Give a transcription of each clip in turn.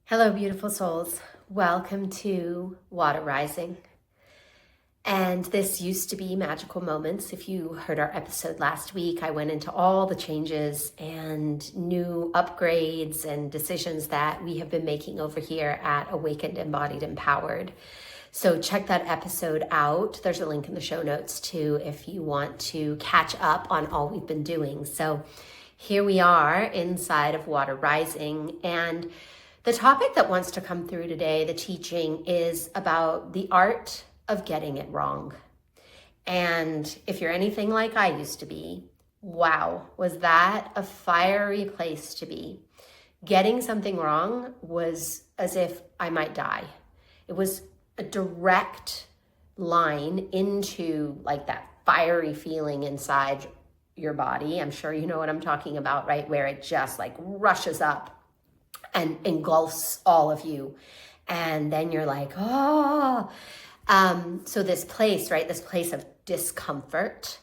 Hello, beautiful souls. Welcome to Water Rising. And this used to be Magical Moments. If you heard our episode last week, I went into all the changes and new upgrades and decisions that we have been making over here at Awakened, Embodied, Empowered. So check that episode out. There's a link in the show notes too if you want to catch up on all we've been doing. So here we are inside of Water Rising, and the topic that wants to come through today, the teaching, is about the art of getting it wrong. And if you're anything like I used to be, wow, was that a fiery place to be. Getting something wrong was as if I might die. It was a direct line into like that fiery feeling inside your body. I'm sure you know what I'm talking about, right? Where it just like rushes up and engulfs all of you. And then you're like, oh. So this place, right, this place of discomfort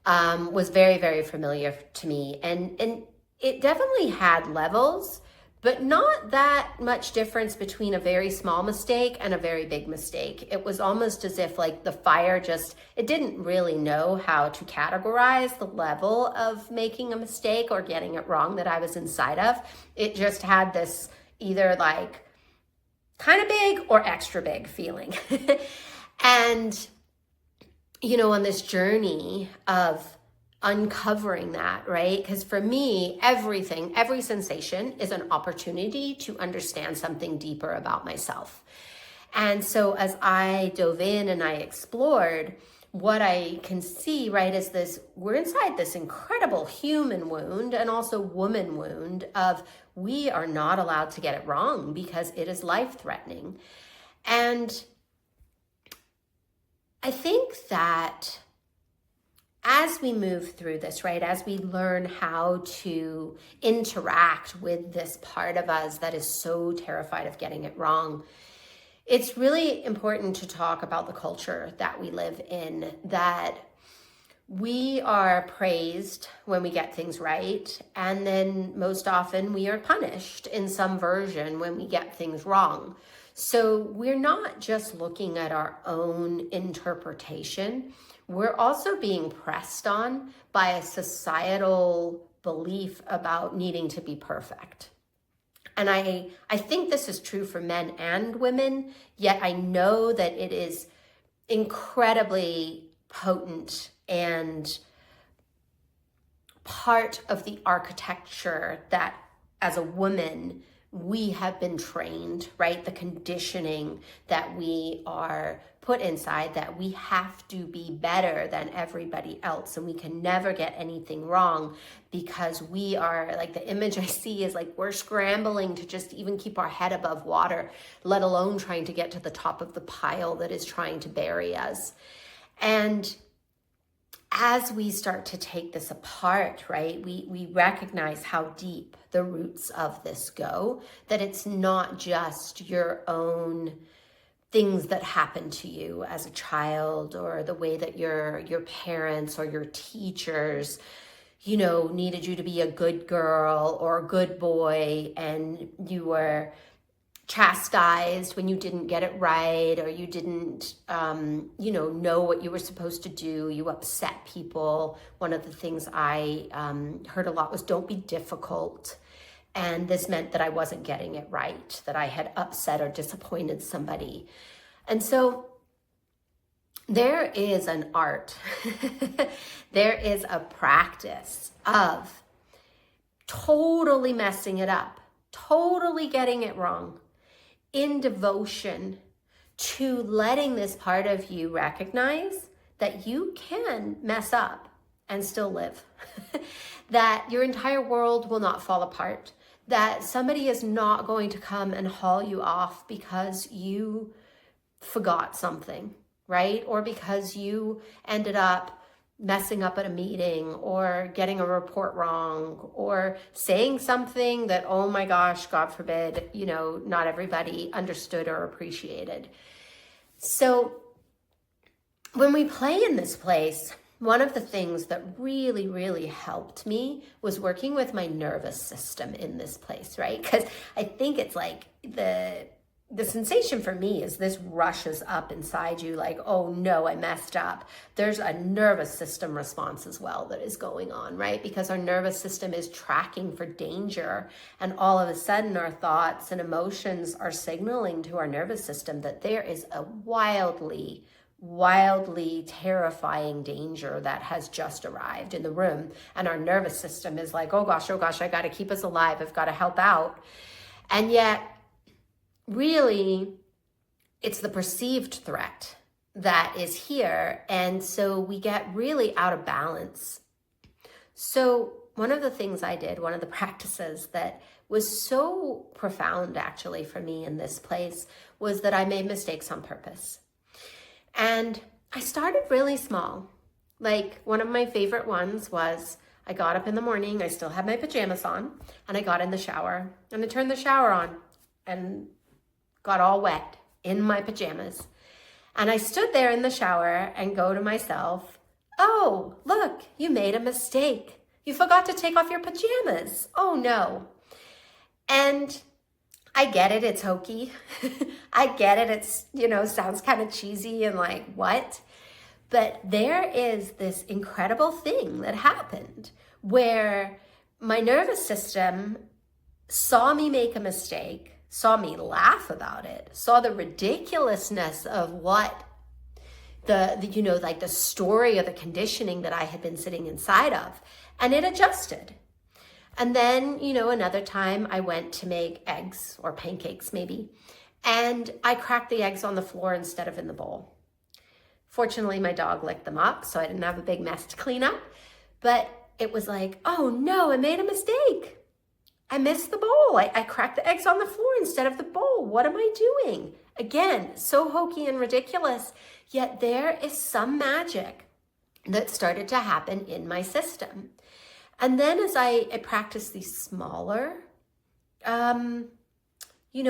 was very, very familiar to me. And it definitely had levels, but not that much difference between a very small mistake and a very big mistake. It was almost as if like the fire it didn't really know how to categorize the level of making a mistake or getting it wrong that I was inside of. It just had this either like kind of big or extra big feeling. And, on this journey of uncovering that, right? Because for me, every sensation is an opportunity to understand something deeper about myself. And so as I dove in and I explored, what I can see, right, is we're inside this incredible human wound and also woman wound of we are not allowed to get it wrong because it is life-threatening. And I think that as we move through this, right, as we learn how to interact with this part of us that is so terrified of getting it wrong, it's really important to talk about the culture that we live in, that we are praised when we get things right, and then most often we are punished in some version when we get things wrong. So we're not just looking at our own interpretation, we're also being pressed on by a societal belief about needing to be perfect. And I think this is true for men and women, yet I know that it is incredibly potent and part of the architecture that as a woman we have been trained, right? The conditioning that we are put inside, that we have to be better than everybody else and we can never get anything wrong because we are, like, the image I see is like we're scrambling to just even keep our head above water, let alone trying to get to the top of the pile that is trying to bury us. And as we start to take this apart, right, we recognize how deep the roots of this go, that it's not just your own things that happened to you as a child or the way that your parents or your teachers, needed you to be a good girl or a good boy and you were chastised when you didn't get it right or you didn't know what you were supposed to do. You upset people. One of the things I heard a lot was don't be difficult. And this meant that I wasn't getting it right, that I had upset or disappointed somebody. And so there is an art, there is a practice of totally messing it up, totally getting it wrong, in devotion to letting this part of you recognize that you can mess up and still live, that your entire world will not fall apart, that somebody is not going to come and haul you off because you forgot something, right? Or because you ended up messing up at a meeting or getting a report wrong or saying something that, oh my gosh, God forbid, not everybody understood or appreciated. So when we play in this place, one of the things that really, really helped me was working with my nervous system in this place, right? Because I think it's like the sensation for me is this rushes up inside you like, oh no, I messed up. There's a nervous system response as well that is going on, right? Because our nervous system is tracking for danger, and all of a sudden our thoughts and emotions are signaling to our nervous system that there is a wildly terrifying danger that has just arrived in the room. And our nervous system is like, oh gosh, I got to keep us alive. I've got to help out. And yet, really, it's the perceived threat that is here. And so we get really out of balance. So one of the things I did, one of the practices that was so profound actually for me in this place, was that I made mistakes on purpose. And I started really small. Like, one of my favorite ones was I got up in the morning, I still had my pajamas on, and I got in the shower, and I turned the shower on and got all wet in my pajamas. And I stood there in the shower and go to myself, oh, look, you made a mistake. You forgot to take off your pajamas. Oh no. And I get it, it's hokey. I get it, it's, sounds kind of cheesy and like, what? But there is this incredible thing that happened where my nervous system saw me make a mistake, saw me laugh about it, saw the ridiculousness of what the story or the conditioning that I had been sitting inside of, and it adjusted. And then, another time I went to make eggs or pancakes maybe, and I cracked the eggs on the floor instead of in the bowl. Fortunately, my dog licked them up, so I didn't have a big mess to clean up. But it was like, oh no, I made a mistake. I missed the bowl. I cracked the eggs on the floor instead of the bowl. What am I doing? Again, so hokey and ridiculous, yet there is some magic that started to happen in my system. And then as I practiced these smaller,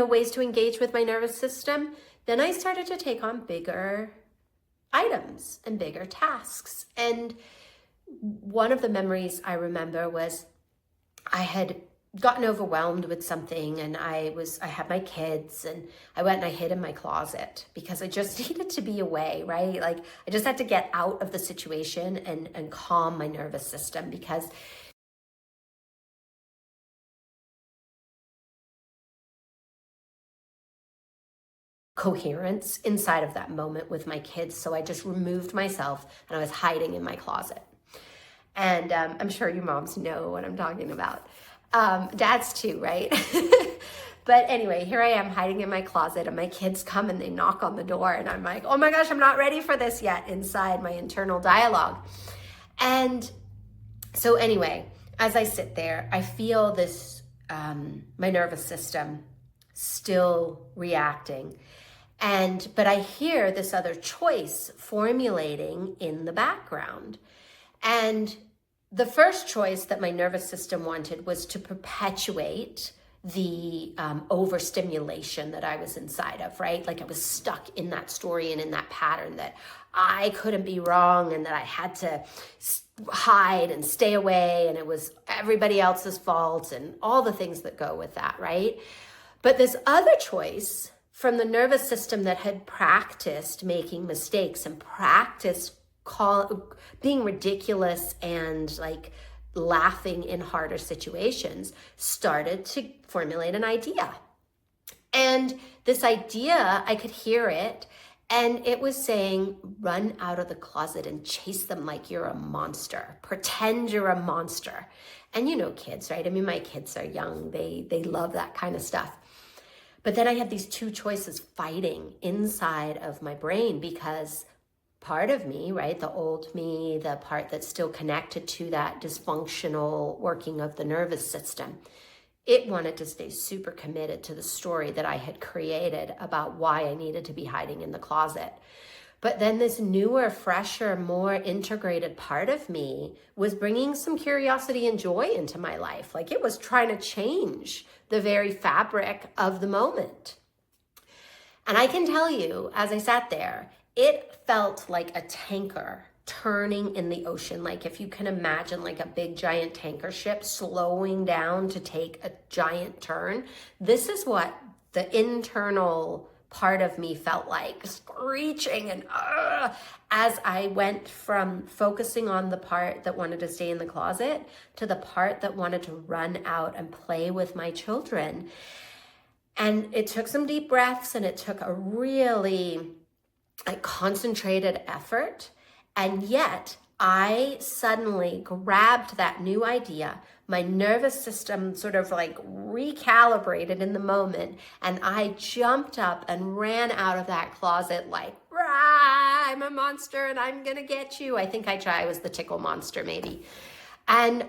ways to engage with my nervous system, then I started to take on bigger items and bigger tasks. And one of the memories I remember was I had gotten overwhelmed with something, and I had my kids, and I went and I hid in my closet because I just needed to be away, right? Like, I just had to get out of the situation and calm my nervous system, because coherence inside of that moment with my kids. So I just removed myself and I was hiding in my closet. And I'm sure you moms know what I'm talking about. Dads too, right? But anyway, here I am hiding in my closet, and my kids come and they knock on the door, and I'm like, oh my gosh, I'm not ready for this yet, inside my internal dialogue. And so anyway, as I sit there, I feel this, my nervous system still reacting. But I hear this other choice formulating in the background. And the first choice that my nervous system wanted was to perpetuate the overstimulation that I was inside of, right? Like, I was stuck in that story and in that pattern that I couldn't be wrong, and that I had to hide and stay away, and it was everybody else's fault, and all the things that go with that, right? But this other choice from the nervous system that had practiced making mistakes and practiced being ridiculous and like laughing in harder situations started to formulate an idea. And this idea, I could hear it, and it was saying, run out of the closet and chase them like you're a monster. Pretend you're a monster. And kids, right? I mean, my kids are young. They love that kind of stuff. But then I had these two choices fighting inside of my brain, because part of me, right, the old me, the part that's still connected to that dysfunctional working of the nervous system, it wanted to stay super committed to the story that I had created about why I needed to be hiding in the closet. But then this newer, fresher, more integrated part of me was bringing some curiosity and joy into my life. Like, it was trying to change the very fabric of the moment. And I can tell you, as I sat there, it felt like a tanker turning in the ocean. Like if you can imagine like a big giant tanker ship slowing down to take a giant turn, this is what the internal part of me felt like, screeching and as I went from focusing on the part that wanted to stay in the closet to the part that wanted to run out and play with my children. And it took some deep breaths, and it took a really concentrated effort. And yet I suddenly grabbed that new idea. My nervous system sort of like recalibrated in the moment, and I jumped up and ran out of that closet like, rah, I'm a monster and I'm gonna get you. I think I was the tickle monster maybe. And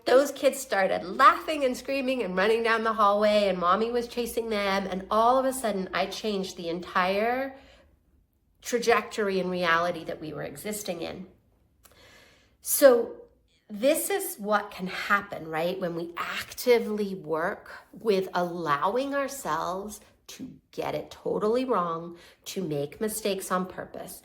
those kids started laughing and screaming and running down the hallway, and mommy was chasing them. And all of a sudden I changed the entire trajectory and reality that we were existing in. So this is what can happen, right? When we actively work with allowing ourselves to get it totally wrong, to make mistakes on purpose.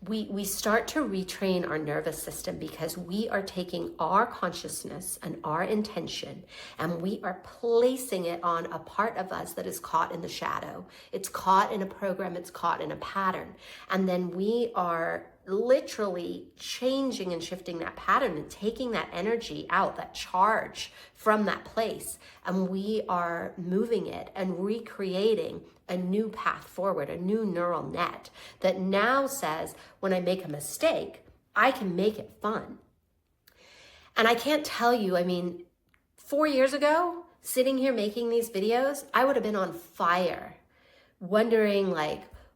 We start to retrain our nervous system, because we are taking our consciousness and our intention and we are placing it on a part of us that is caught in the shadow. It's caught in a program, it's caught in a pattern. And then we are literally changing and shifting that pattern and taking that energy out, that charge from that place. And we are moving it and recreating a new path forward, a new neural net that now says, when I make a mistake, I can make it fun. And I can't tell you, 4 years ago, sitting here making these videos, I would have been on fire, wondering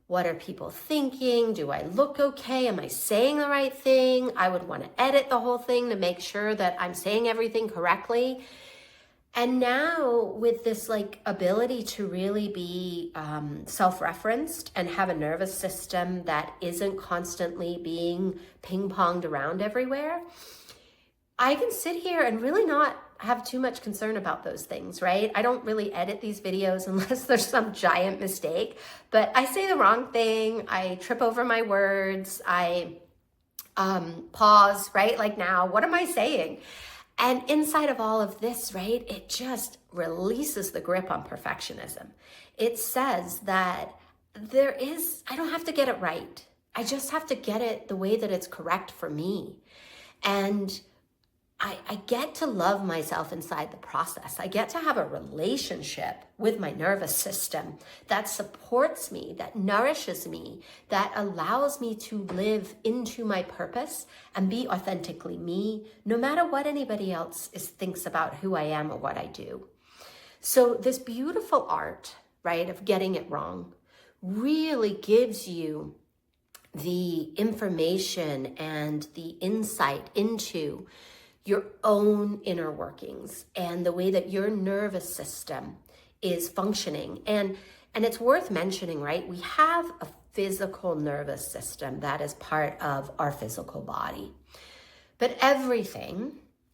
what are people thinking? Do I look okay? Am I saying the right thing? I would want to edit the whole thing to make sure that I'm saying everything correctly. And now with this ability to really be self-referenced and have a nervous system that isn't constantly being ping-ponged around everywhere, I can sit here and really not have too much concern about those things, right? I don't really edit these videos unless there's some giant mistake, but I say the wrong thing. I trip over my words. I pause, right? Like now, what am I saying? And inside of all of this, right, it just releases the grip on perfectionism. It says that I don't have to get it right. I just have to get it the way that it's correct for me. And I get to love myself inside the process. I get to have a relationship with my nervous system that supports me, that nourishes me, that allows me to live into my purpose and be authentically me, no matter what anybody else thinks about who I am or what I do. So this beautiful art, right, of getting it wrong really gives you the information and the insight into your own inner workings and the way that your nervous system is functioning. And it's worth mentioning, right? We have a physical nervous system that is part of our physical body. But everything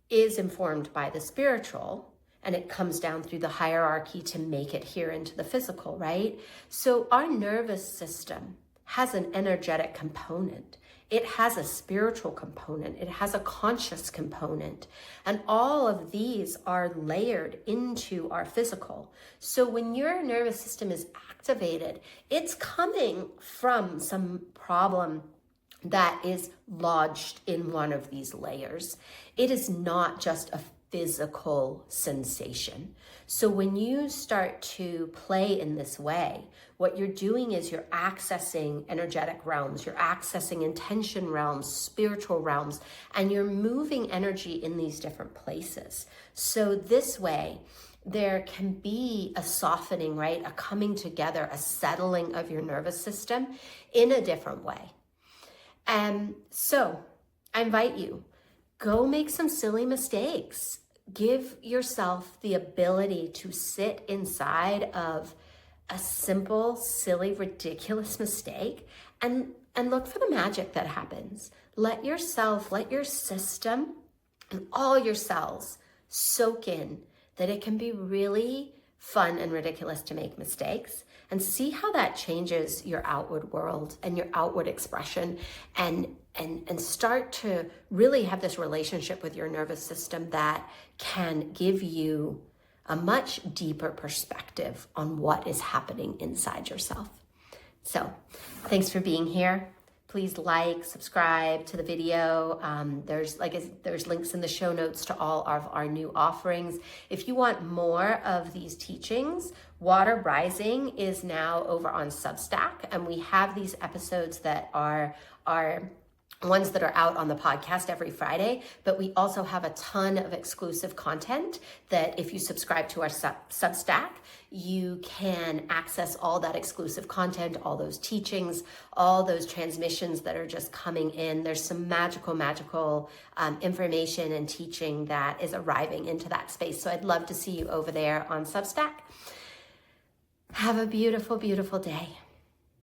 is informed by the spiritual, and it comes down through the hierarchy to make it here into the physical, right? So our nervous system has an energetic component. It has a spiritual component. It has a conscious component. And all of these are layered into our physical. So when your nervous system is activated, it's coming from some problem that is lodged in one of these layers. It is not just a physical sensation. So when you start to play in this way, what you're doing is you're accessing energetic realms, you're accessing intention realms, spiritual realms, and you're moving energy in these different places. So this way, there can be a softening, right? A coming together, a settling of your nervous system in a different way. So I invite you, go make some silly mistakes. Give yourself the ability to sit inside of a simple, silly, ridiculous mistake and look for the magic that happens. Let your system, and all your cells soak in that it can be really fun and ridiculous to make mistakes, and see how that changes your outward world and your outward expression and and start to really have this relationship with your nervous system that can give you a much deeper perspective on what is happening inside yourself. So thanks for being here. Please like, subscribe to the video. There's links in the show notes to all of our new offerings. If you want more of these teachings, Water Rising is now over on Substack, and we have these episodes that are ones that are out on the podcast every Friday, but we also have a ton of exclusive content that if you subscribe to our Substack, you can access all that exclusive content, all those teachings, all those transmissions that are just coming in. There's some magical information and teaching that is arriving into that space. So I'd love to see you over there on Substack. Have a beautiful, beautiful day.